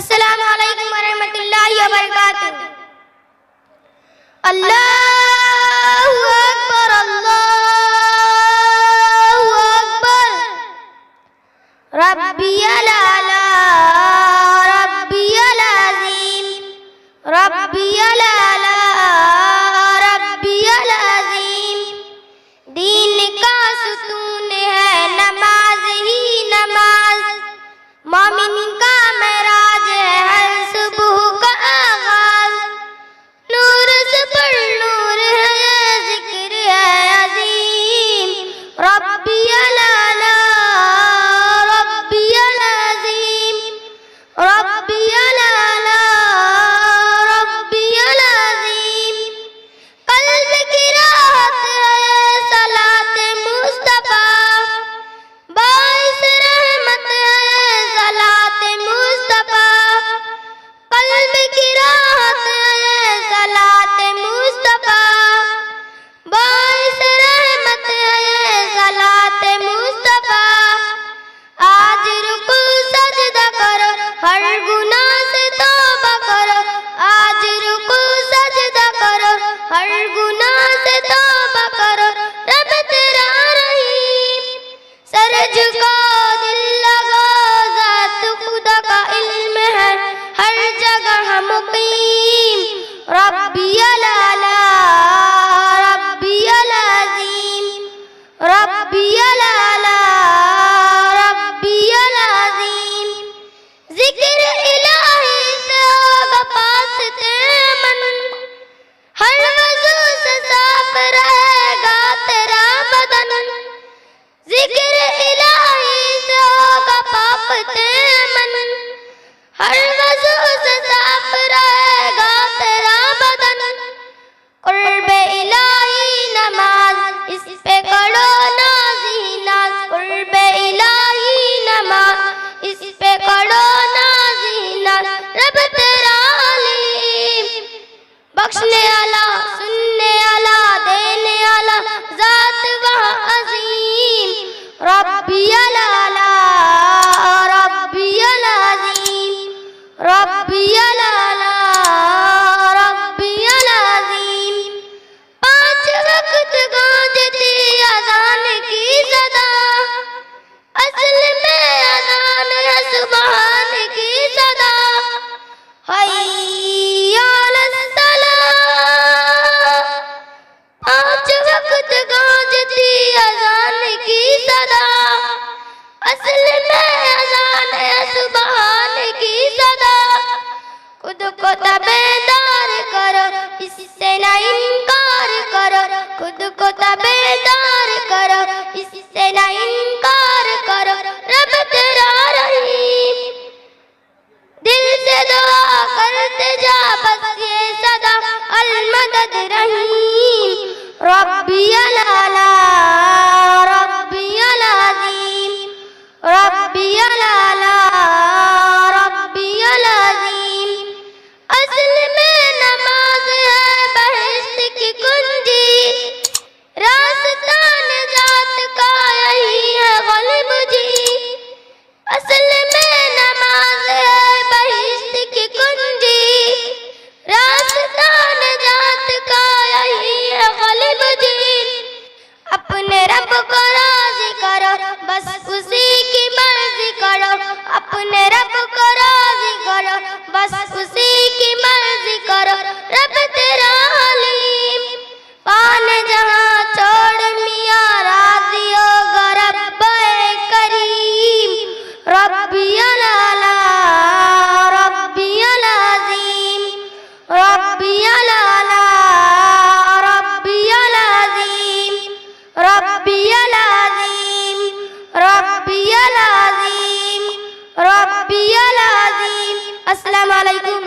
अस्सलामु अलैकुम वरहमतुल्लाहि वबरकातुहू। अल्लाहु अकबर, अल्लाहु अकबर। रब्बियल आला, रब्बियल अज़ीम, रब्बियल आला, रब्बियल अज़ीम। दीन का सुतून है नमाज ही नमाज, मोमिन का मेराज है हर सुबह का आगाज। नूर से पर नूर है ये जिक्र है अजीम, रब्बियल आला, रब्बियल अज़ीम, रब्बियल आला, रब्बियल अज़ीम। कल्ब की राहत है सलात मुस्तफा, बाइस रहमत है सलात मुस्तफा। कल्ब की राहत है सलात मुस्तफा, बाइस रहमत है सलात मुस्तफा। आज रुकू सजदा करो, हर गुनाह से तौबा करो। आज रुकू सजदा करो, हर गुनाह से तौबा करो। रब तेरा रहीम, सर झुकाओ दिल लगाओ, ज़ात खुदा का इल्म है हर जगह मुक़ीम। रब्बियल आला, रब्बियल अज़ीम, रब्बियल आला, रब्बियल अज़ीम। ज़िक्र इलाही से होगा पास तेरा मन, हर वज़ू से साफ रहेगा तेरा बदन। ज़िक्र इलाही से होगा पाप तेरा मन, हर वज़ू से साफ रहेगा तेरा बदन। क़ुर्बे इलाही नमाज, इस पे करो नाज़ी नाज़। क़ुर्बे इलाही नमाज, इस पे करो नाज़ी नाज़। रब तेरा अलीम, बख्शने आला, सुनने आला, देने आला, ज़ात वहाँ अज़ीम। रब्बियल आला, रब्बियल अज़ीम, रब्बियल आला, रब्बियल अज़ीम। पांच वक्त गूंजती अज़ान की सदा, असल में अज़ान है सुबहान की सदा। हय्या अलस्सलाह, पांच वक्त गूंजती अज़ान की सदा, असल में अज़ान है सुबहान की सदा। खुद को तबेदार करो, इससे न इनकार करो। खुद को तबेदार करो, इससे न इनकार करो। रब तेरा रहीम, दिल से दुआ करते जा बस ये सदा, अल मदद रहीम। रब्बियल आला, रब्बियल अज़ीम, रब्बियल आला, रब्बियल अज़ीम। असल में नमाज है बहिश्त की कुंजी, रास्ता निजात का यही है ग़ल्ब जी। असल में नमाज है बहिश्त की कुंजी, रास्ता निजात का यही है ग़ल्ब जी। अपने रब को राज़ी करो, बस उसी की मर्ज़ी करो। अपने रब को राज़ी करो, बस उसी की मर्ज़ी करो। रब तेरा अलीम, पाने जहाँ छोड़ मियाँ राज़ी होगा रब्बे करीम। रब्बियल आला, रब्बियल अज़ीम, रब्बियल आला, रब्बियल अज़ीम, रब्बियल अज़ीम, रब्बियल अज़ीम, रब्बियल अज़ीम। अस्सलामु अलैकुम।